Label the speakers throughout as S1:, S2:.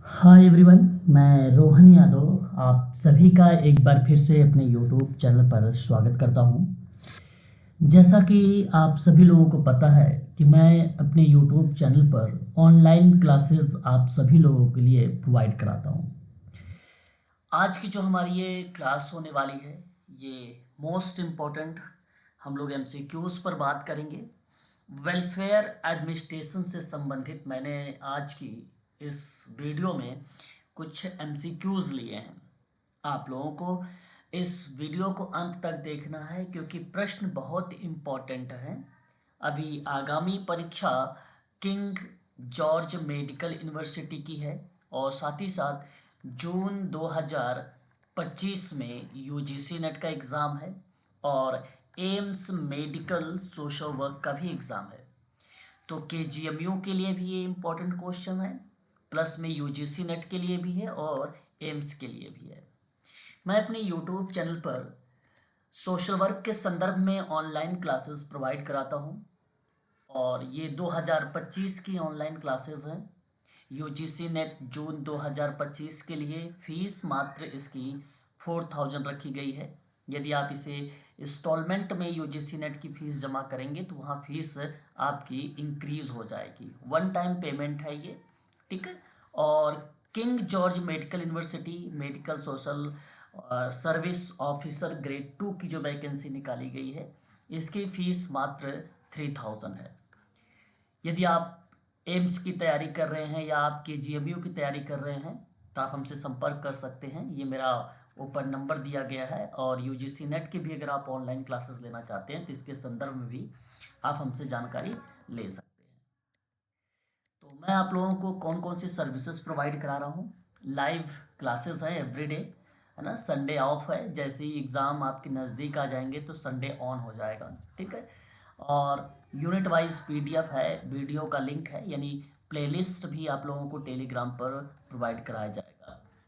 S1: Hi everyone. मैं रोहन यादव आप सभी का एक बार फिर से अपने यूट्यूब चैनल पर स्वागत करता हूं। जैसा कि आप सभी लोगों को पता है कि मैं अपने यूट्यूब चैनल पर ऑनलाइन क्लासेस आप सभी लोगों के लिए प्रोवाइड कराता हूं। आज की जो हमारी ये क्लास होने वाली है, ये मोस्ट इम्पोर्टेंट, हम लोग एमसीक्यूज पर बात करेंगे। वेलफेयर एडमिनिस्ट्रेशन से संबंधित मैंने आज की इस वीडियो में कुछ एमसीक्यूज लिए हैं। आप लोगों को इस वीडियो को अंत तक देखना है क्योंकि प्रश्न बहुत इम्पोर्टेंट हैं। अभी आगामी परीक्षा किंग जॉर्ज मेडिकल यूनिवर्सिटी की है और साथ ही साथ जून 2025 में यूजीसी नेट का एग्ज़ाम है और एम्स मेडिकल सोशल वर्क का भी एग्ज़ाम है। तो केजीएमयू के लिए भी ये इम्पोर्टेंट क्वेश्चन है, प्लस में यूजीसी नेट के लिए भी है और एम्स के लिए भी है। मैं अपने यूट्यूब चैनल पर सोशल वर्क के संदर्भ में ऑनलाइन क्लासेस प्रोवाइड कराता हूँ और ये 2025 की ऑनलाइन क्लासेस हैं। यूजीसी नेट जून 2025 के लिए फ़ीस मात्र इसकी 4000 रखी गई है। यदि आप इसे इंस्टॉलमेंट में यूजीसी नेट की फ़ीस जमा करेंगे तो वहाँ फ़ीस आपकी इंक्रीज़ हो जाएगी। वन टाइम पेमेंट है ये, ठीक है। और king George medical university medical social service officer grade 2 की जो वैकेंसी निकाली गई है, इसकी फ़ीस मात्र 3000 है। यदि आप एम्स की तैयारी कर रहे हैं या आप केजीएमयू की तैयारी कर रहे हैं तो आप हमसे संपर्क कर सकते हैं। ये मेरा ऊपर नंबर दिया गया है और यूजीसी नेट की भी अगर आप ऑनलाइन क्लासेस लेना चाहते हैं तो इसके संदर्भ में भी आप हमसे जानकारी ले सकते हैं। तो मैं आप लोगों को कौन कौन सी सर्विसेज प्रोवाइड करा रहा हूँ। लाइव क्लासेस है एवरीडे, है ना। संडे ऑफ है, जैसे ही एग्ज़ाम आपके नज़दीक आ जाएंगे तो संडे ऑन हो जाएगा, ठीक है। और यूनिट वाइज पीडीएफ है, वीडियो का लिंक है, यानी प्लेलिस्ट भी आप लोगों को टेलीग्राम पर प्रोवाइड कराया जाएगा।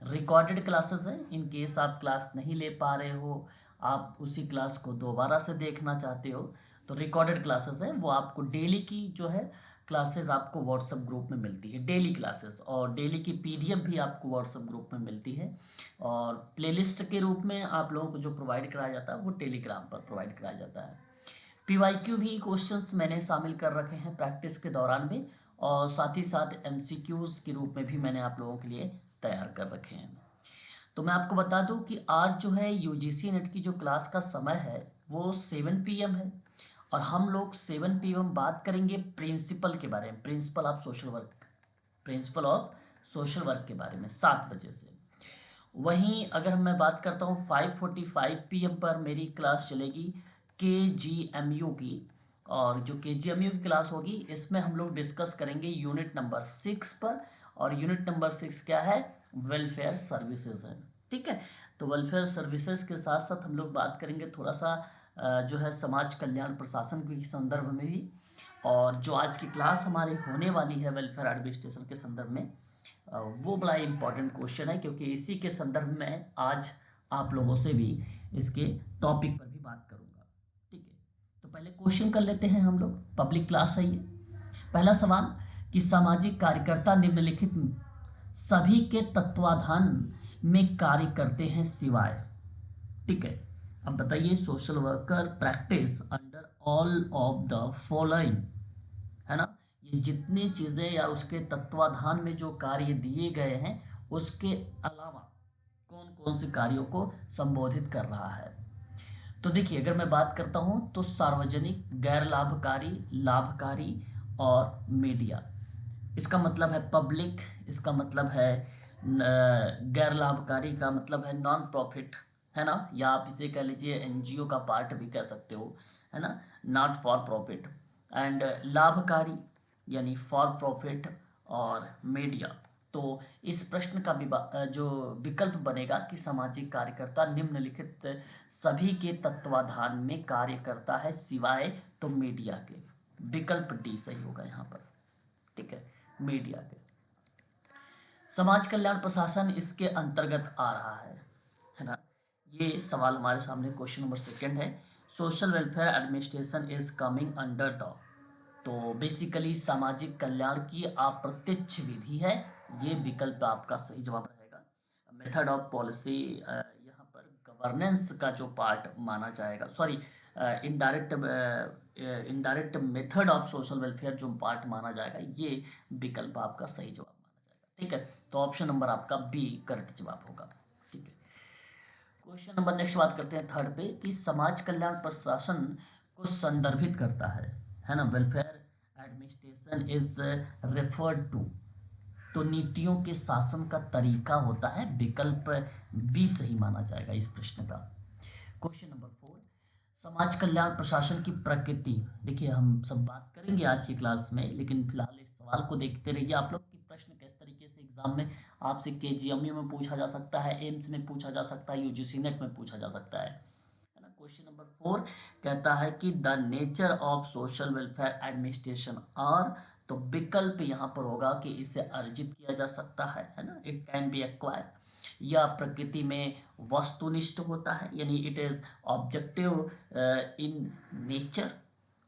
S1: रिकॉर्डेड क्लासेस हैं, इन केस आप क्लास नहीं ले पा रहे हो, आप उसी क्लास को दोबारा से देखना चाहते हो तो रिकॉर्डेड क्लासेस हैं, वो आपको डेली की जो है क्लासेस आपको व्हाट्सएप ग्रुप में मिलती है, डेली क्लासेस, और डेली की पीडीएफ भी आपको व्हाट्सएप ग्रुप में मिलती है। और प्लेलिस्ट के रूप में आप लोगों को जो प्रोवाइड कराया जाता है वो टेलीग्राम पर प्रोवाइड कराया जाता है। पीवाईक्यू भी क्वेश्चंस मैंने शामिल कर रखे हैं प्रैक्टिस के दौरान में, और साथ ही साथ एमसीक्यूज के रूप में भी मैंने आप लोगों के लिए तैयार कर रखे हैं। तो मैं आपको बता दूं कि आज जो है यूजीसी नेट की जो क्लास का समय है वो 7 PM है और हम लोग 7 PM बात करेंगे प्रिंसिपल के बारे में, प्रिंसिपल ऑफ सोशल वर्क के बारे में 7 बजे से। वहीं अगर मैं बात करता हूँ 5:45 PM पर मेरी क्लास चलेगी केजीएमयू की, और जो केजीएमयू की क्लास होगी इसमें हम लोग डिस्कस करेंगे यूनिट नंबर 6 पर, और यूनिट नंबर 6 क्या है, वेलफेयर सर्विसेज है, ठीक है। तो वेलफेयर सर्विसेज के साथ साथ हम लोग बात करेंगे थोड़ा सा जो है समाज कल्याण प्रशासन के संदर्भ में भी। और जो आज की क्लास हमारी होने वाली है वेलफेयर एडमिनिस्ट्रेशन के संदर्भ में, वो बड़ा इम्पोर्टेंट क्वेश्चन है क्योंकि इसी के संदर्भ में आज आप लोगों से भी इसके टॉपिक पर भी बात करूंगा, ठीक है। तो पहले क्वेश्चन कर लेते हैं हम लोग, पब्लिक क्लास है ये। पहला सवाल कि सामाजिक कार्यकर्ता निम्नलिखित सभी के तत्वाधान में कार्य करते हैं सिवाय, ठीक है। अब बताइए, social worker practice under all of the following, है ना। ये जितनी चीज़ें या उसके तत्वाधान में जो कार्य दिए गए हैं उसके अलावा कौन कौन से कार्यों को संबोधित कर रहा है। तो देखिए, अगर मैं बात करता हूँ तो सार्वजनिक, गैर लाभकारी, लाभकारी और मीडिया। इसका मतलब है पब्लिक, इसका मतलब है गैर लाभकारी का मतलब है नॉन प्रॉफिट, है ना, या आप इसे कह लीजिए एनजीओ का पार्ट भी कह सकते हो, है ना, नॉट फॉर प्रॉफिट। एंड लाभकारी यानी फॉर प्रॉफिट, और मीडिया। तो इस प्रश्न का जो विकल्प बनेगा कि सामाजिक कार्यकर्ता निम्नलिखित सभी के तत्वाधान में कार्य करता है सिवाय तो मीडिया के, विकल्प डी सही होगा यहाँ पर, ठीक है, मीडिया के। समाज कल्याण प्रशासन इसके अंतर्गत आ रहा है ना। ये सवाल हमारे सामने क्वेश्चन नंबर 2 है, social welfare administration is coming under the. तो बेसिकली सामाजिक कल्याण की अप्रत्यक्ष विधि है ये विकल्प आपका सही जवाब रहेगा। मेथड ऑफ पॉलिसी यहाँ पर गवर्नेंस का जो पार्ट माना जाएगा, sorry, indirect indirect method of social welfare जो पार्ट माना जाएगा, ये विकल्प आपका सही जवाब माना जाएगा। ठीक है, तो ऑप्शन नंबर आपका बी करेक्ट जवाब होगा। ठीक है, क्वेश्चन नंबर नेक्स्ट बात करते हैं थर्ड पे कि समाज कल्याण प्रशासन को संदर्भित करता है ना। Welfare administration is referred to, तो नीतियों के शासन का तरीका होता है, विकल्प बी सही माना जाएगा इस प्रश्न का। क्वेश्चन नंबर 4, समाज कल्याण प्रशासन की प्रकृति। देखिए हम सब बात करेंगे आज की क्लास में, लेकिन फिलहाल इस सवाल को देखते रहिए आप लोग कि प्रश्न किस तरीके से एग्जाम में आपसे केजीएमयू में पूछा जा सकता है, एम्स में पूछा जा सकता है, यूजीसी नेट में पूछा जा सकता है ना। क्वेश्चन नंबर 4 कहता है कि the nature of social welfare administration, और तो विकल्प यहाँ पर होगा कि इसे अर्जित किया जा सकता है ना, इट कैन बी एक्वायर, या प्रकृति में वस्तुनिष्ठ होता है, यानी it is objective in nature,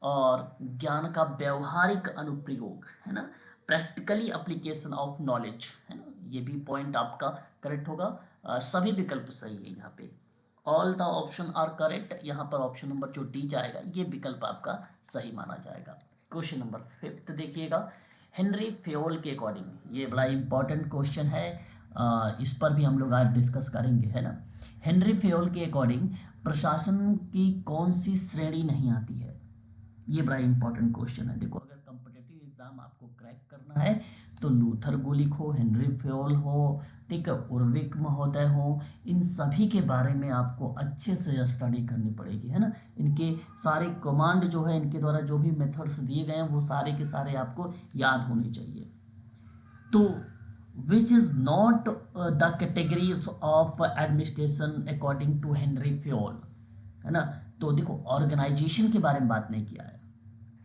S1: और ज्ञान का व्यवहारिक अनुप्रयोग है ना, प्रैक्टिकली एप्लीकेशन ऑफ नॉलेज है ना, ये भी पॉइंट आपका करेक्ट होगा। सभी विकल्प सही है यहाँ पे, all the option are correct. यहाँ पर ऑप्शन नंबर जो डी जाएगा ये विकल्प आपका सही माना जाएगा। क्वेश्चन नंबर 5 देखिएगा, हेनरी फ्योल के अकॉर्डिंग, ये बड़ा इंपॉर्टेंट क्वेश्चन है, इस पर भी हम लोग आज डिस्कस करेंगे है ना। हेनरी फ्योल के अकॉर्डिंग प्रशासन की कौन सी श्रेणी नहीं आती है, ये बड़ा इंपॉर्टेंट क्वेश्चन है। देखो अगर कॉम्पिटिटिव एग्जाम आपको क्रैक करना है तो लूथर गुलिक हो, हेनरी फ्योल हो, ठीक है, उर्विक महोदय हो, इन सभी के बारे में आपको अच्छे से स्टडी करनी पड़ेगी है ना। इनके सारे कमांड जो है, इनके द्वारा जो भी मेथड्स दिए गए हैं वो सारे के सारे आपको याद होने चाहिए। तो which is not the categories of administration according to Henri Fayol, है ना। तो देखो ऑर्गेनाइजेशन के बारे में बात नहीं किया है,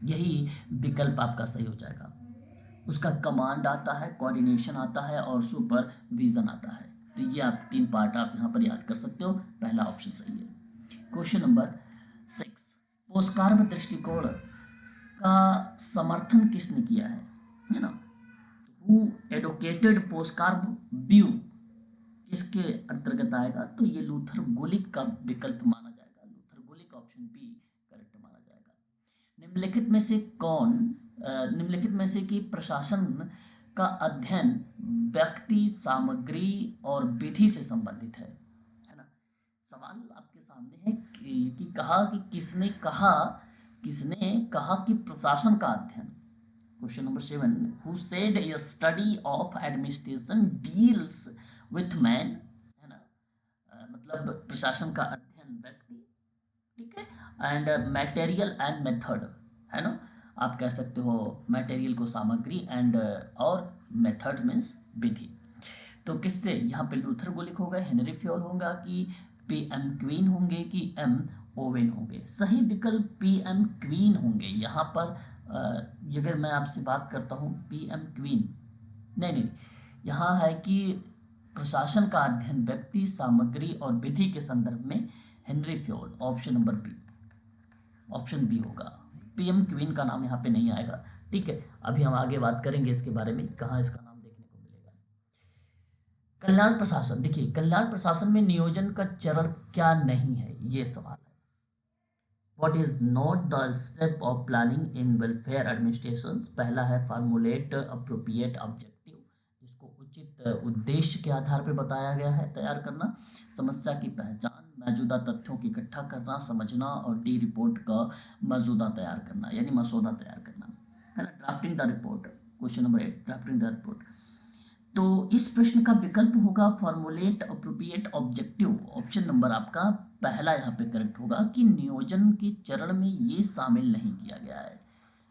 S1: यही विकल्प आपका सही हो जाएगा। उसका कमांड आता है, कोऑर्डिनेशन आता है और सुपरविजन आता है। तो ये आप 3 पार्ट आप यहाँ पर याद कर सकते हो, पहला ऑप्शन सही है। क्वेश्चन नंबर 6, पोस्टकार्ब दृष्टिकोण का समर्थन किसने किया है ना। हु एडवोकेटेड पोस्टकार्ब व्यू किसके अंतर्गत आएगा, तो ये लूथर गुलिक का विकल्प माना जाएगा। लूथर गुलिक ऑप्शन बी करेक्ट माना जाएगा। निम्नलिखित में से कौन निम्नलिखित में से कि प्रशासन का अध्ययन व्यक्ति, सामग्री और विधि से संबंधित है ना। सवाल आपके सामने है कि कहा कि किसने कहा कि प्रशासन का अध्ययन। Question number 7, who said A study of administration deals with man, है ना। मतलब प्रशासन का अध्ययन व्यक्ति, ठीक है, एंड मटेरियल एंड मेथड, है ना। आप कह सकते हो मटेरियल को सामग्री, एंड और मेथड मीन्स विधि। तो किससे, यहाँ पे लूथर गुलिक होगा, हेनरी फ्योल होगा, कि पी एम क्वीन होंगे, कि एम ओवेन होंगे। सही विकल्प पी एम क्वीन होंगे। यहाँ पर अगर मैं आपसे बात करता हूँ पी एम क्वीन, नहीं, यहाँ है कि प्रशासन का अध्ययन व्यक्ति, सामग्री और विधि के संदर्भ में Henri Fayol, option number B, option B होगा। पीएम क्वीन का नाम यहाँ पे नहीं आएगा। ठीक है, अभी हम आगे बात करेंगे इसके बारे में, कहाँ इसका नाम देखने को मिलेगा। कल्याण प्रशासन, देखिए कल्याण प्रशासन में नियोजन का चरण क्या नहीं है, ये सवाल है। What is not the step of planning in welfare administration. पहला है फार्मुलेट अप्रोप्रिएट ऑब्जेक्टिव, जिसको उचित उद्देश्य के आधार पर बताया गया है, तैयार करना। समस्या की पहचान, मौजूदा तथ्यों की इकट्ठा करना, समझना, और डी रिपोर्ट का मौजूदा तैयार करना, यानी मसौदा तैयार करना, है ना। Drafting the report, question number 8, drafting the report. तो इस प्रश्न का विकल्प होगा formulate appropriate objective, option number आपका पहला यहाँ पे करेक्ट होगा, कि नियोजन के चरण में ये शामिल नहीं किया गया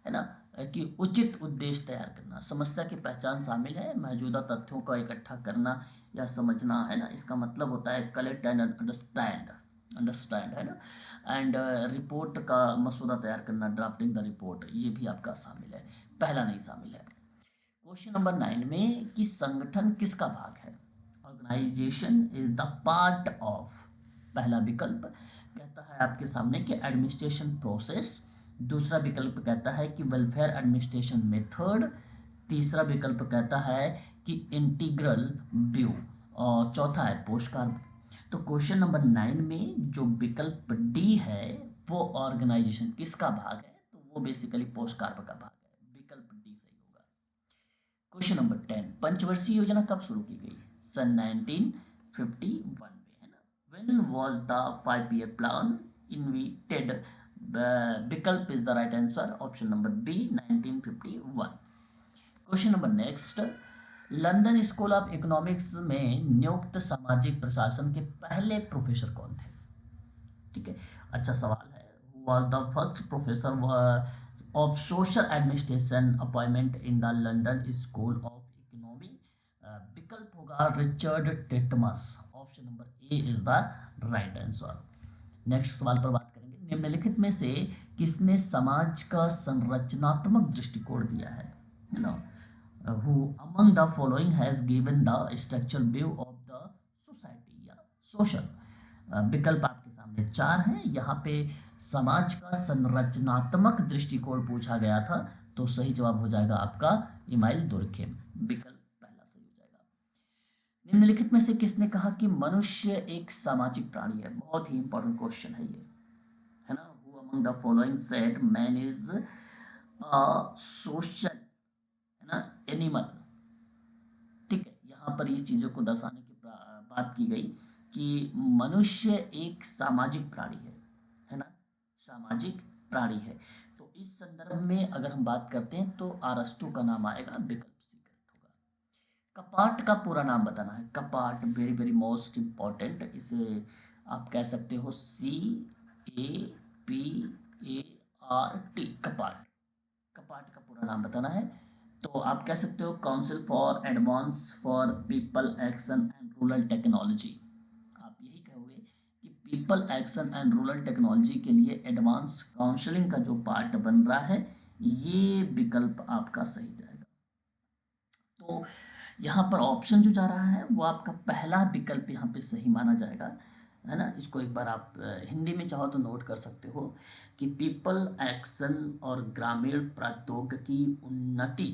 S1: है ना, कि उचित उद्देश्य तैयार करना। समस्या की पहचान शामिल है, मौजूदा तथ्यों का इकट्ठा करना या समझना, है ना। इसका मतलब होता है कलेक्ट एंड अंडरस्टैंड, है ना। एंड रिपोर्ट का मसौदा तैयार करना, ड्राफ्टिंग द रिपोर्ट, ये भी आपका शामिल है, पहला नहीं शामिल है। क्वेश्चन नंबर 9 में कि संगठन किसका भाग है। Organisation is the part of, पहला विकल्प कहता है आपके सामने कि एडमिनिस्ट्रेशन प्रोसेस। दूसरा विकल्प कहता है कि वेलफेयर एडमिनिस्ट्रेशन मेथड। तीसरा विकल्प कहता है कि इंटीग्रल व्यू, और चौथा है पोस्ट कार्ब। तो क्वेश्चन नंबर 9 में जो विकल्प डी है वो ऑर्गेनाइजेशन किसका भाग है, तो वो बेसिकली पोस्ट कार्ब का भाग है, विकल्प डी सही होगा। क्वेश्चन नंबर 10, पंचवर्षीय योजना कब शुरू की गई? सन 1951 में, है ना। When was the 5 year plan invented? विकल्प is the right answer, option number B 1951। Question number next, London School of Economics में नियुक्त सामाजिक प्रशासन के पहले प्रोफेसर कौन थे? ठीक है, अच्छा सवाल है। Was the first professor of social administration appointment in the London School of Economy? विकल्प होगा Richard Titmuss, option number A is the right answer. Next सवाल पर बात करेंगे, निम्नलिखित में से किसने समाज का संरचनात्मक दृष्टिकोण दिया है ना। Who among the following has given the structural view of the society या social? विकल्प आपके सामने चार हैं। यहाँ पे समाज का संरचनात्मक दृष्टिकोण पूछा गया था, तो सही जवाब हो जाएगा आपका इमाइल दुर्खेम, विकल्प पहला सही हो जाएगा। निम्नलिखित में से किसने कहा कि मनुष्य एक सामाजिक प्राणी है? बहुत ही इंपॉर्टेंट क्वेश्चन है ये, है ना। Who among the following said man is a social, है ना, एनिमल? ठीक है, यहाँ पर इस चीज़ों को दर्शाने की बात की गई कि मनुष्य एक सामाजिक प्राणी है ना, सामाजिक प्राणी है। तो इस संदर्भ में अगर हम बात करते हैं तो अरस्तु का नाम आएगा, विकल्प सी करेक्ट होगा। कपाट का पूरा नाम बताना है। कपाट वेरी वेरी मोस्ट इंपॉर्टेंट, इसे आप कह सकते हो CAPART, कपाट। कपाट का पूरा नाम बताना है, तो आप कह सकते हो council for advance for people action and rural technology. आप यही कहोगे कि people action and rural technology के लिए एडवांस काउंसलिंग का जो पार्ट बन रहा है, ये विकल्प आपका सही जाएगा। तो यहाँ पर ऑप्शन जो जा रहा है वो आपका पहला विकल्प यहाँ पे सही माना जाएगा, है ना। इसको एक बार आप हिंदी में चाहो तो नोट कर सकते हो कि पीपल एक्शन और ग्रामीण प्रौद्योगिकी उन्नति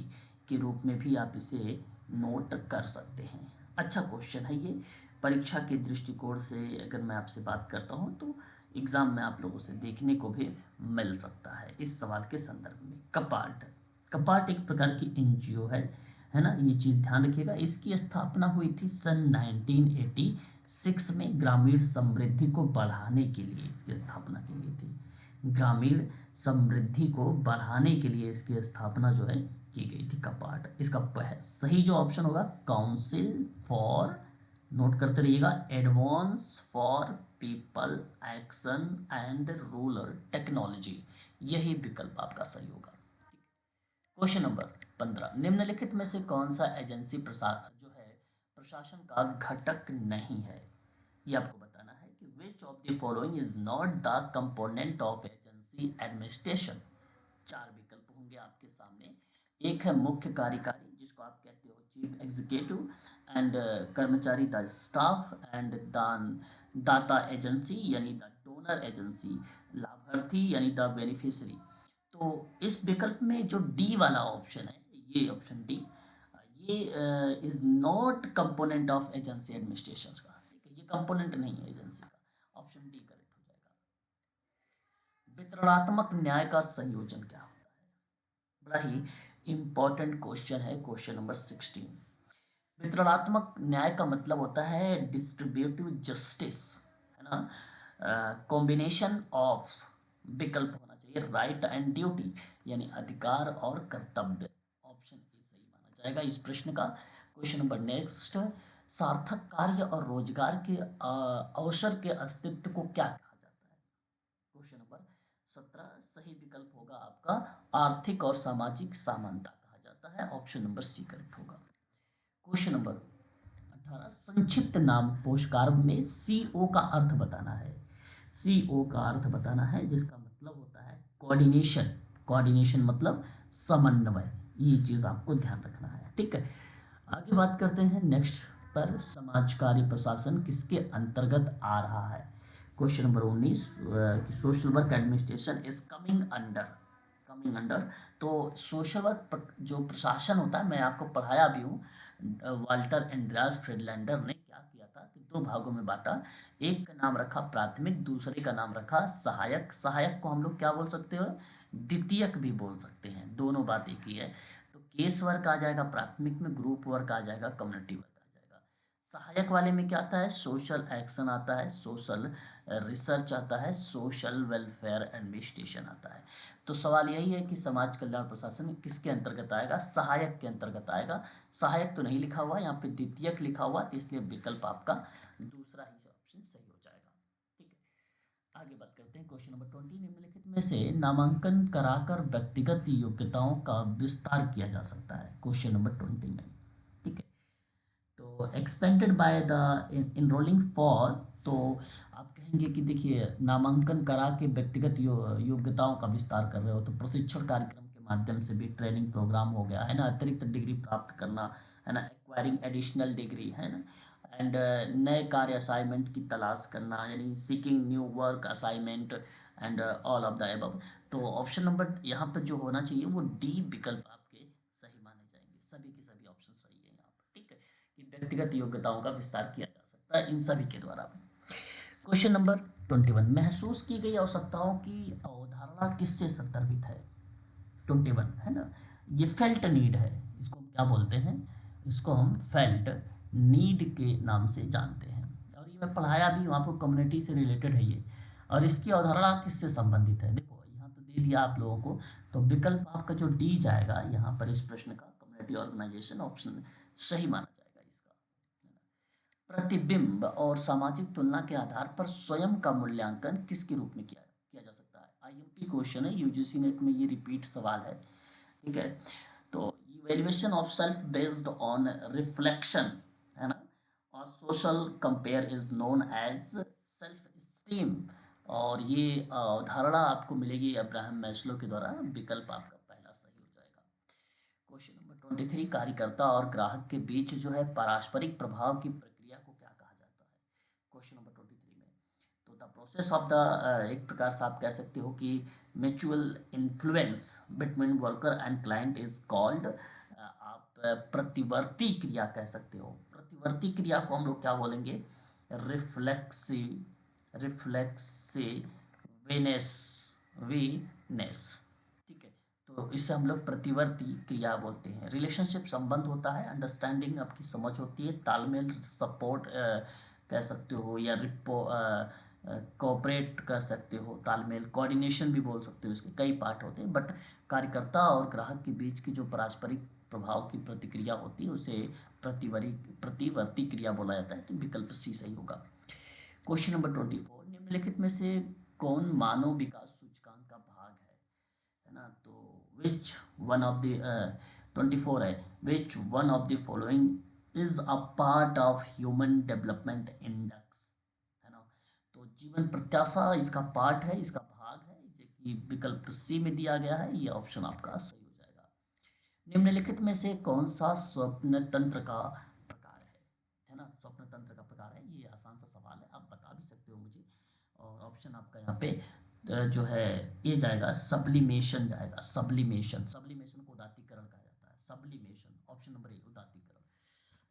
S1: के रूप में भी आप इसे नोट कर सकते हैं। अच्छा क्वेश्चन है ये, परीक्षा के दृष्टिकोण से अगर मैं आपसे बात करता हूँ तो एग्ज़ाम में आप लोगों से देखने को भी मिल सकता है इस सवाल के संदर्भ में। कपाट, कपाट एक प्रकार की NGO है ना, ये चीज़ ध्यान रखिएगा। इसकी स्थापना हुई थी सन 1986 में, ग्रामीण समृद्धि को बढ़ाने के लिए इसकी स्थापना की गई थी। ग्रामीण समृद्धि को बढ़ाने के लिए इसकी स्थापना जो है की गई थी, कपाट। इसका सही जो ऑप्शन होगा काउंसिल फॉर, नोट करते रहिएगा, advance for people action and rural technology, यही विकल्प आपका सही होगा। क्वेश्चन नंबर 15, निम्नलिखित में से कौन सा एजेंसी प्रशासन का घटक नहीं है? ये आपको बताना है कि which of the following is not the component of agency administration. चार विकल्प होंगे आपके सामने। एक है मुख्य कार्यकारी, जिसको आप कहते हो चीफ एग्जीक्यूटिव, एंड कर्मचारी द स्टाफ, एंड दान दाता एजेंसी यानी द डोनर एजेंसी, लाभार्थी यानी द बेनिफिशियरी। तो इस विकल्प में जो डी वाला ऑप्शन है, ये ऑप्शन डी, ये is not component of agency administration का, ठीक है, ये कंपोनेंट नहीं है एजेंसी का, ऑप्शन डी करेक्ट हो जाएगा। वितरणात्मक न्याय का संयोजन क्या होता है? बड़ा ही इंपॉर्टेंट क्वेश्चन है, क्वेश्चन नंबर 16। वितरणात्मक न्याय का मतलब होता है डिस्ट्रीब्यूटिव जस्टिस, है ना, कॉम्बिनेशन ऑफ, विकल्प होना चाहिए राइट एंड ड्यूटी, यानी अधिकार और कर्तव्य, ऑप्शन ए सही माना जाएगा इस प्रश्न का। क्वेश्चन नंबर नेक्स्ट, सार्थक कार्य और रोजगार के अवसर के अस्तित्व को क्या कहा जाता है? क्वेश्चन नंबर 17 सही विकल्प होगा आपका आर्थिक और सामाजिक समानता कहा जाता है, ऑप्शन नंबर सी करेक्ट होगा। क्वेश्चन नंबर 18, संक्षिप्त नाम पोषकारक में CO का अर्थ बताना है। CO का अर्थ बताना है, जिसका मतलब होता है कोऑर्डिनेशन। कोऑर्डिनेशन मतलब समन्वय, ये चीज़ आपको ध्यान रखना है, ठीक है। आगे बात करते हैं नेक्स्ट पर, समाजकारी प्रशासन किसके अंतर्गत आ रहा है? क्वेश्चन नंबर 19 कि social work administration is coming under. तो सोशल वर्क जो प्रशासन होता है, मैं आपको पढ़ाया भी हूँ, वाल्टर एंड्रियास फ्रीडलैंडर ने क्या किया था कि दो भागों में बांटा। एक का नाम रखा प्राथमिक, दूसरे का नाम रखा सहायक। सहायक को हम लोग क्या बोल सकते हो, द्वितीयक भी बोल सकते हैं, दोनों बात एक ही है। तो केस वर्क आ जाएगा प्राथमिक में, ग्रुप वर्क आ जाएगा, कम्युनिटी वर्क आ जाएगा। सहायक वाले में क्या आता है, सोशल एक्शन आता है, सोशल रिसर्च आता है, सोशल वेलफेयर एडमिनिस्ट्रेशन आता है। तो सवाल यही है कि समाज कल्याण प्रशासन किसके अंतर्गत आएगा, सहायक के अंतर्गत आएगा। सहायक तो नहीं लिखा हुआ, यहाँ पे द्वितीयक लिखा हुआ, तो इसलिए विकल्प आपका दूसरा ही ऑप्शन सही हो जाएगा। ठीक है, आगे बात करते हैं क्वेश्चन नंबर 20। निम्नलिखित में से नामांकन कराकर व्यक्तिगत योग्यताओं का विस्तार किया जा सकता है, क्वेश्चन नंबर 20 में। ठीक है, तो expanded by the enrolling for, तो आप कहेंगे कि देखिए नामांकन करा के व्यक्तिगत योग्यताओं का विस्तार कर रहे हो, तो प्रशिक्षण कार्यक्रम के माध्यम से भी, ट्रेनिंग प्रोग्राम हो गया है ना, अतिरिक्त डिग्री प्राप्त करना है ना, एक्वायरिंग एडिशनल डिग्री है ना, एंड नए कार्य असाइनमेंट की तलाश करना, यानी seeking new work assignment and all of the above. तो ऑप्शन नंबर यहाँ पर जो होना चाहिए वो डी विकल्प आपके सही माने जाएंगे। सभी के सभी ऑप्शन सही है यहाँ पर। ठीक है, कि व्यक्तिगत योग्यताओं का विस्तार किया जा सकता है इन सभी के द्वारा। क्वेश्चन नंबर 21, महसूस की गई आवश्यकताओं की अवधारणा किससे संदर्भित है, 21 है ना। ये फेल्ट नीड है, इसको हम क्या बोलते हैं, इसको हम फेल्ट नीड के नाम से जानते हैं। और ये मैं पढ़ाया भी हूँ आपको, कम्युनिटी से रिलेटेड है ये। और इसकी अवधारणा किससे संबंधित है, देखो यहाँ तो दे दिया आप लोगों को, तो विकल्प आपका जो डी जाएगा यहाँ पर इस प्रश्न का, कम्युनिटी ऑर्गेनाइजेशन ऑप्शन सही माना जाएगा इसका। प्रतिबिंब और सामाजिक तुलना के आधार पर स्वयं का मूल्यांकन किसके रूप में किया किया जा सकता है, आईएमपी क्वेश्चन है, यूजीसी नेट में ये रिपीट सवाल है। ठीक है, तो evaluation of self based on reflection है ना, और social compare is known as self esteem. और ये धारणा आपको मिलेगी अब्राहम मैस्लो के द्वारा। विकल्प आपका पहला सही हो जाएगा। क्वेश्चन नंबर 23, कार्यकर्ता और ग्राहक के बीच जो है पारस्परिक प्रभाव की प्रक्रिया को क्या कहा जाता है, क्वेश्चन नंबर 23 में। तो द प्रोसेस ऑफ द, एक प्रकार से आप कह सकते हो कि mutual influence between worker and client is called, आप प्रतिवर्ती क्रिया कह सकते हो। प्रतिवर्ती क्रिया को हम लोग क्या बोलेंगे, रिफ्लेक्सिव, रिफ्लेक्सिवेनेस, वीनेस। ठीक है, तो इससे हम लोग प्रतिवर्ती क्रिया बोलते हैं। रिलेशनशिप संबंध होता है, अंडरस्टैंडिंग आपकी समझ होती है, तालमेल सपोर्ट कह सकते हो, या रिपो कोऑपरेट कर सकते हो, तालमेल कोऑर्डिनेशन भी बोल सकते हो, इसके कई पार्ट होते हैं। बट कार्यकर्ता और ग्राहक के बीच की जो पारस्परिक प्रभाव की प्रतिक्रिया होती है उसे प्रतिवर्ती क्रिया बोला जाता है। तो विकल्प सी सही होगा। क्वेश्चन नंबर 24, निम्नलिखित में से कौन मानव विकास सूचकांक का भाग है ना। तो विच वन ऑफ द 24 है, which one of the following is a part of human development index है ना। तो जीवन प्रत्याशा इसका पार्ट है, इसका भाग है, जो कि विकल्प सी में दिया गया है। ये ऑप्शन आपका सही हो जाएगा। निम्नलिखित में से कौन सा स्वप्न तंत्र का प्रकार है ना। स्वप्न तंत्र का प्रकार है, ये आसान सा सवाल है, आप बता भी सकते हो मुझे। और ऑप्शन आपका यहाँ पे जो है ये जाएगा, सब्लिमेशन जाएगा। सब्लिमेशन, सब्लिमेशन को उदात्तीकरण कहा जाता है, सब्लिमेशन, ऑप्शन नंबर ए उदात्तीकरण।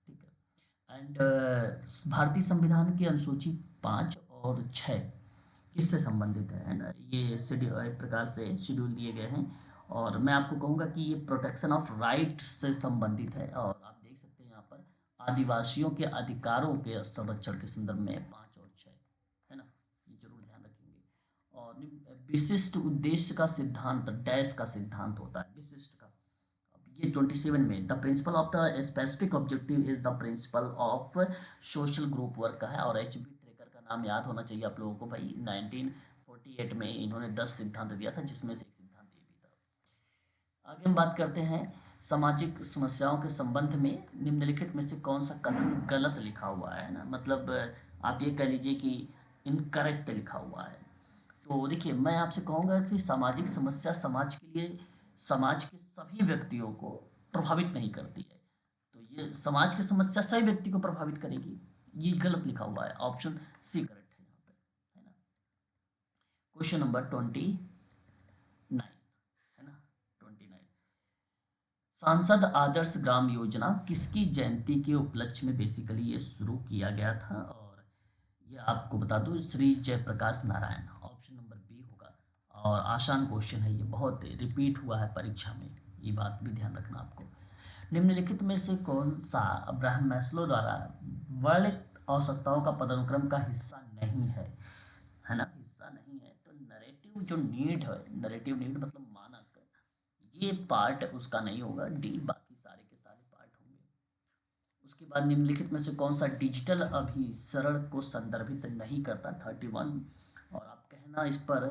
S1: ठीक है, एंड भारतीय संविधान की अनुसूची 5 और 6 किससे संबंधित है ना। ये शेड्यूल एक प्रकार से शेड्यूल दिए गए हैं, और मैं आपको कहूँगा कि ये प्रोटेक्शन ऑफ राइट से संबंधित है। और आप देख सकते हैं यहाँ पर आदिवासियों के अधिकारों के संरक्षण के संदर्भ में 5 और 6 है ना, ये जरूर ध्यान रखेंगे। और विशिष्ट उद्देश्य का सिद्धांत, डैश का सिद्धांत होता है विशिष्ट का। अब ये 27 में, the principle of the specific objective is the principle of social group work का है। और एच बी ट्रेकर का नाम याद होना चाहिए आप लोगों को भाई, 1948 में इन्होंने 10 सिद्धांत दिया था, जिसमें से एक सिद्धांत ये भी था। आगे हम बात करते हैं सामाजिक समस्याओं के संबंध में। निम्नलिखित में से कौन सा कथन गलत लिखा हुआ है ना, मतलब आप ये कह लीजिए कि इनकरेक्ट लिखा हुआ है। तो देखिए मैं आपसे कहूँगा कि सामाजिक समस्या समाज के लिए, समाज के सभी व्यक्तियों को प्रभावित नहीं करती है। तो ये समाज की समस्या सभी व्यक्ति को प्रभावित करेगी, ये गलत लिखा हुआ है, ऑप्शन सी करेक्ट है यहाँ पे, है ना। क्वेश्चन नंबर 29 है ना, 29, सांसद आदर्श ग्राम योजना किसकी जयंती के उपलक्ष्य में बेसिकली ये शुरू किया गया था, और ये आपको बता दूं Shri Jayaprakash Narayan. Option number B होगा। और आसान क्वेश्चन है ये, बहुत रिपीट हुआ है परीक्षा में, ये बात भी ध्यान रखना आपको। निम्नलिखित में से कौन सा अब्राहम मैस्लो द्वारा वर्णित आवश्यकताओं का पदानुक्रम का हिस्सा नहीं है ना, हिस्सा नहीं है। तो नरेटिव जो नीड है, नरेटिव नीड मतलब मानक, ये पार्ट उसका नहीं होगा। डी, बाकी सारे के सारे पार्ट होंगे। उसके बाद निम्नलिखित में से कौन सा डिजिटल अभिसरण को संदर्भित नहीं करता, 31। और आप कहना इस पर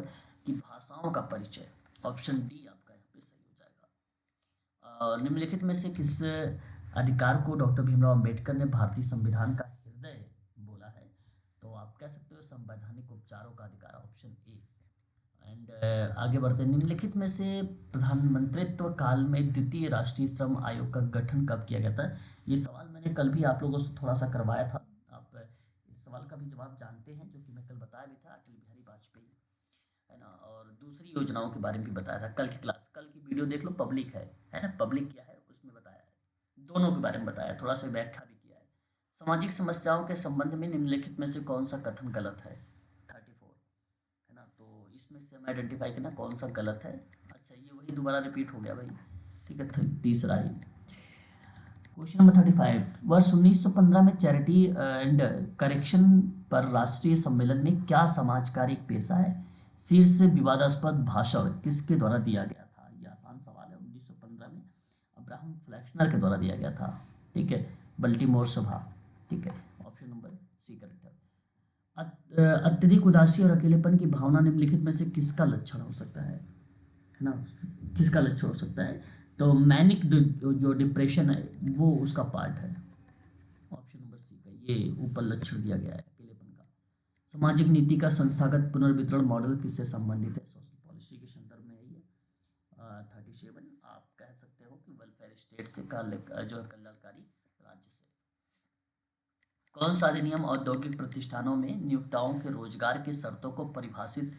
S1: कि भाषाओं का परिचय, ऑप्शन डी आपका यहाँ पे सही हो जाएगा। और निम्नलिखित में से किस अधिकार को डॉक्टर भीमराव अंबेडकर ने भारतीय संविधान का हृदय बोला है, तो आप कह सकते हो संवैधानिक उपचारों का अधिकार, ऑप्शन ए। एंड आगे बढ़ते हैं। निम्नलिखित में से प्रधानमंत्रित्व काल में द्वितीय राष्ट्रीय श्रम आयोग का गठन कब किया गया था। ये सवाल मैंने कल भी आप लोगों से थोड़ा सा करवाया था, आप इस सवाल का भी जवाब जानते हैं, जो कि मैं कल बताया भी था, अटल बिहारी वाजपेयी, है ना। और दूसरी योजनाओं के बारे में भी बताया था कल की क्लास, कल की वीडियो देख लो, पब्लिक है ना, पब्लिक क्या है उसमें बताया है, दोनों के बारे में बताया, थोड़ा सा व्याख्या भी किया है। सामाजिक समस्याओं के संबंध में निम्नलिखित में से कौन सा कथन गलत है, 34, है ना। तो इसमें से हम आइडेंटिफाई करना कौन सा गलत है। अच्छा, ये वही दोबारा रिपीट हो गया भाई, ठीक है। तीसरा ही क्वेश्चन नंबर 35, वर्ष 1915 में चैरिटी एंड करेक्शन पर राष्ट्रीय सम्मेलन में क्या समाजकारी पेशा है, शीर्ष विवादास्पद भाषण किसके द्वारा दिया गया था। ये आसान सवाल है। 1915 में अब्राहम फ्लैक्सनर के द्वारा दिया गया था, ठीक है, बल्टीमोर सभा, ठीक है। ऑप्शन नंबर सी करेक्ट है। अत्यधिक उदासी और अकेलेपन की भावना निम्नलिखित में से किसका लक्षण हो सकता है ना, किसका लक्षण हो सकता है। तो मैनिक जो डिप्रेशन है वो उसका पार्ट है, ऑप्शन नंबर सी का ये ऊपर लक्षण दिया गया है अकेलेपन का। सामाजिक नीति का संस्थागत पुनर्वितरण मॉडल किससे संबंधित है, सोशल पॉलिसी के संदर्भ में है ये। 37 आप कह सकते हो कि वेलफेयर स्टेट से जो है कल्याणकारी राज्य से। कौन सा अधिनियम औद्योगिक प्रतिष्ठानों में नियोक्ताओं के रोजगार की शर्तों को परिभाषित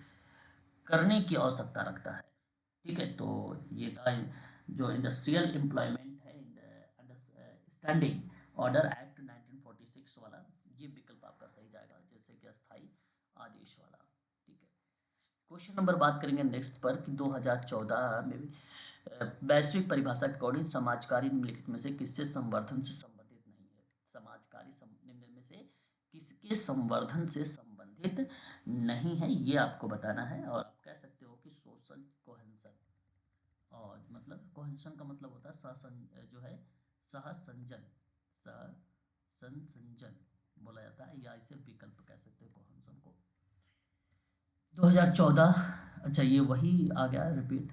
S1: करने की आवश्यकता रखता है, ठीक है। तो ये था जो इंडस्ट्रियल एम्प्लॉयमेंट है, अंडरस्टैंडिंग ऑर्डर एक्ट 1946 वाला, ये विकल्प आपका सही जाएगा, जैसे कि अस्थाई आदेश वाला, ठीक है। क्वेश्चन नंबर बात करेंगे नेक्स्ट पर कि 2014 में भी वैश्विक परिभाषा के अकॉर्डिंग समाजकारी निम्नलिखित में से किससे संवर्धन से संबंधित नहीं है। समाजकारी निम्न में से किसके संवर्धन से संबंधित नहीं है, ये आपको बताना है। और आप कह सकते हो कि सोशल कोहेंशन, और मतलब कोहेंशन का मतलब होता है जो है सहसंजन, सहसंजन बोला जाता है, या इसे विकल्प कह सकते हैं कोहेंशन को। 2014, अच्छा ये वही आ गया रिपीट।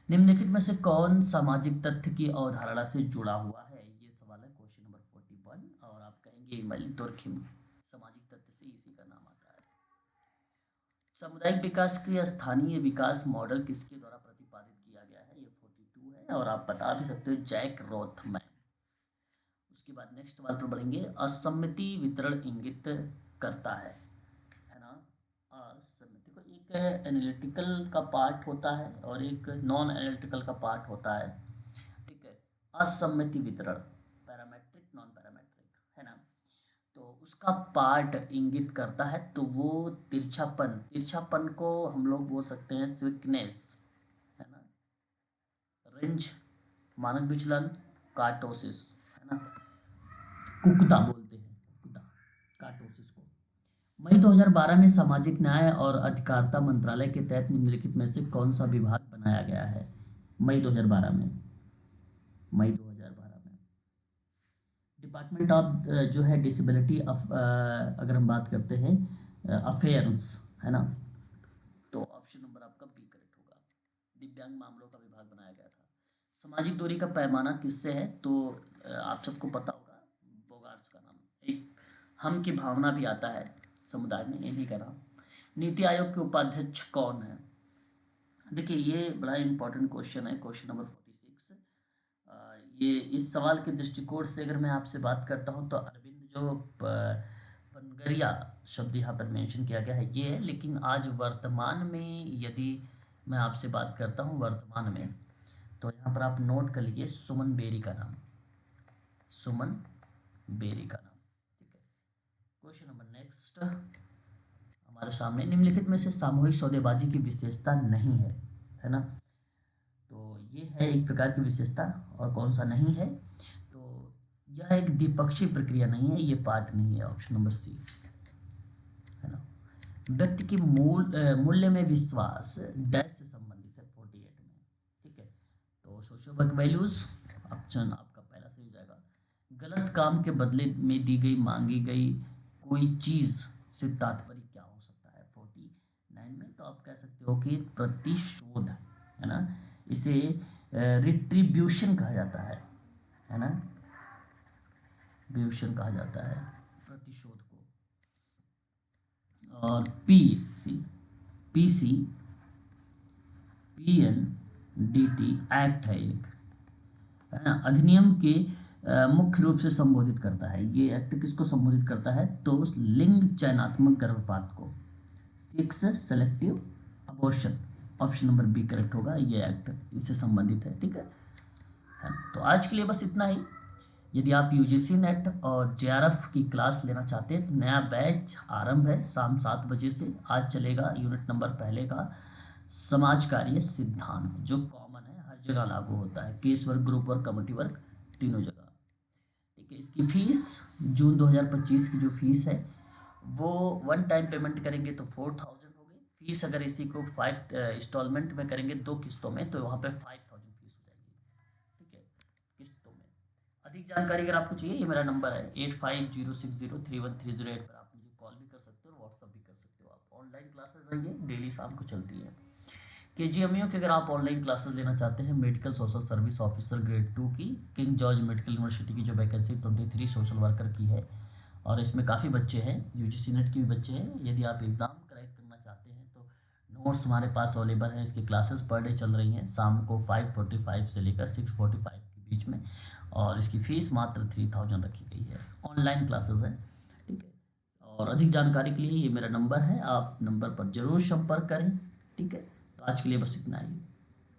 S1: निम्नलिखित में से कौन सामाजिक तथ्य की अवधारणा से जुड़ा हुआ है, ये सवाल है क्वेश्चन नंबर 41। और आप कहेंगे इमैल तुर्खिम, सामाजिक तथ्य से इसी का नाम आता है। सामुदायिक विकास के स्थानीय विकास मॉडल किसके द्वारा प्रतिपादित किया गया है, ये 42 है। और आप बता भी सकते हो जैक रोथमैन। उसके बाद नेक्स्ट सवाल पर बढ़ेंगे। असम्मिति वितरण इंगित करता है ना। असम्मिति को एक एनालिटिकल का पार्ट होता है और एक नॉन एनालिटिकल का पार्ट होता है, ठीक है। असम्मिति वितरण पैरामेट्रिक नॉन पैरामेट्रिक, है ना। तो उसका पार्ट इंगित करता है, तो वो तिरछापन, तिरछापन को हम लोग बोल सकते हैं स्विकनेस, है ना। रेंज, मानक विचलन, कार्टोसिस, है ना। कुकता बोलते हैं, कुकता, कार्टोसिस को। मई 2012 में सामाजिक न्याय और अधिकारिता मंत्रालय के तहत निम्नलिखित में से कौन सा विभाग बनाया गया है। मई 2012 में, मई 2012 में डिपार्टमेंट ऑफ जो है डिसेबिलिटी अगर हम बात करते हैं अफेयर्स, है ना। तो ऑप्शन नंबर आपका बी करेक्ट होगा, दिव्यांग मामलों का विभाग बनाया गया था। सामाजिक दूरी का पैमाना किससे है, तो आप सबको पता होगा, बोगार्ट्स का नाम, एक हम की भावना भी आता है समुदाय में, इन्हीं का नाम। नीति आयोग के उपाध्यक्ष कौन है। देखिए ये बड़ा इंपॉर्टेंट क्वेश्चन है, क्वेश्चन नंबर 46। ये इस सवाल के दृष्टिकोण से अगर मैं आपसे बात करता हूँ तो अरविंद जो पनगरिया शब्द यहाँ पर मेंशन किया गया है ये है। लेकिन आज वर्तमान में यदि मैं आपसे बात करता हूँ वर्तमान में, तो यहाँ पर आप नोट कर लीजिए सुमन बेरी का नाम, सुमन बेरी का नाम। ठीक है, क्वेश्चन नंबर नेक्स्ट हमारे सामने, निम्नलिखित में से सामूहिक सौदेबाजी की विशेषता नहीं है ना। तो ये है एक प्रकार की विशेषता, और कौन सा नहीं है, तो यह एक द्विपक्षीय प्रक्रिया नहीं है, ये पार्ट नहीं है, ऑप्शन नंबर सी है ना। व्यक्ति की मूल्य में विश्वास डैश से संबंधित है 48 में। ठीक है, तो सोशियोवर्क वैल्यूज ऑप्शन आपका पहला सही हो जाएगा। गलत काम के बदले में दी गई मांगी गई कोई चीज से तात्पर्य क्या हो सकता है 49 में, तो आप कह सकते हो कि प्रतिशोध है ना, इसे रिट्रीब्यूशन कहा जाता है ना, ब्यूशन कहा जाता है प्रतिशोध को। और पीसी पीएनडीटी एक्ट है एक, है ना, अधिनियम के मुख्य रूप से संबोधित करता है। ये एक्ट किसको संबोधित करता है, तो लिंग चयनात्मक गर्भपात को, sex selective abortion, option number B correct होगा, ये एक्ट इससे संबंधित है। ठीक है, तो आज के लिए बस इतना ही। यदि आप यूजीसी नेट और जेआरएफ की क्लास लेना चाहते हैं तो नया बैच आरंभ है शाम 7 बजे से, आज चलेगा यूनिट नंबर पहले का समाज कार्य सिद्धांत, जो कॉमन है, हर जगह लागू होता है, case work, group work, committee work, तीनों जगह। ठीक है, इसकी फीस जून 2025 की जो फीस है वो 1 टाइम पेमेंट करेंगे तो 4000 होगी फीस, अगर इसी को 5 इंस्टॉलमेंट में करेंगे 2 किस्तों में तो वहाँ पे 5000 फीस हो जाएगी। ठीक है, किस्तों में। अधिक जानकारी अगर आपको चाहिए, ये मेरा नंबर है 8506031308 पर आप मुझे कॉल भी कर सकते हो और व्हाट्सअप भी कर सकते हो। आप ऑनलाइन क्लासेस आइए, डेली शाम को चलती है। केजीएमयू की अगर आप ऑनलाइन क्लासेस लेना चाहते हैं, medical social service officer grade 2 की किंग जॉर्ज मेडिकल यूनिवर्सिटी की जो वैकेंसी 23 सोशल वर्कर की है, और इसमें काफ़ी बच्चे हैं, यूजीसी नेट के भी बच्चे हैं। यदि आप एग्ज़ाम क्रैक करना चाहते हैं तो नोट्स हमारे पास अवेलेबल हैं। इसकी क्लासेस पर डे चल रही हैं शाम को 5:45 से लेकर 6:45 के बीच में, और इसकी फ़ीस मात्र 3000 रखी गई है। ऑनलाइन क्लासेस हैं। ठीक है, और अधिक जानकारी के लिए ये मेरा नंबर है, आप नंबर पर ज़रूर संपर्क करें। ठीक है, तो आज के लिए बस इतना ही।